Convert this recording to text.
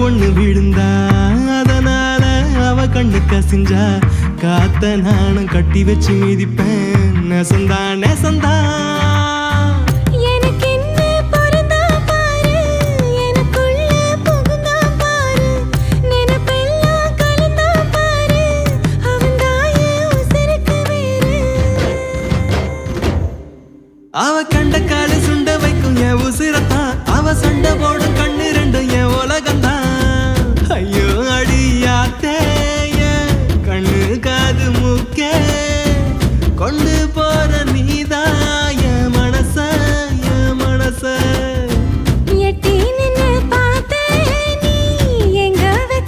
ஒண்ணு விழுந்தா அதனால அவ கண்ணு கசிஞ்சா காத்த நானும் கட்டி வச்சு மிதிப்பேன் நெசந்தா நெசந்தா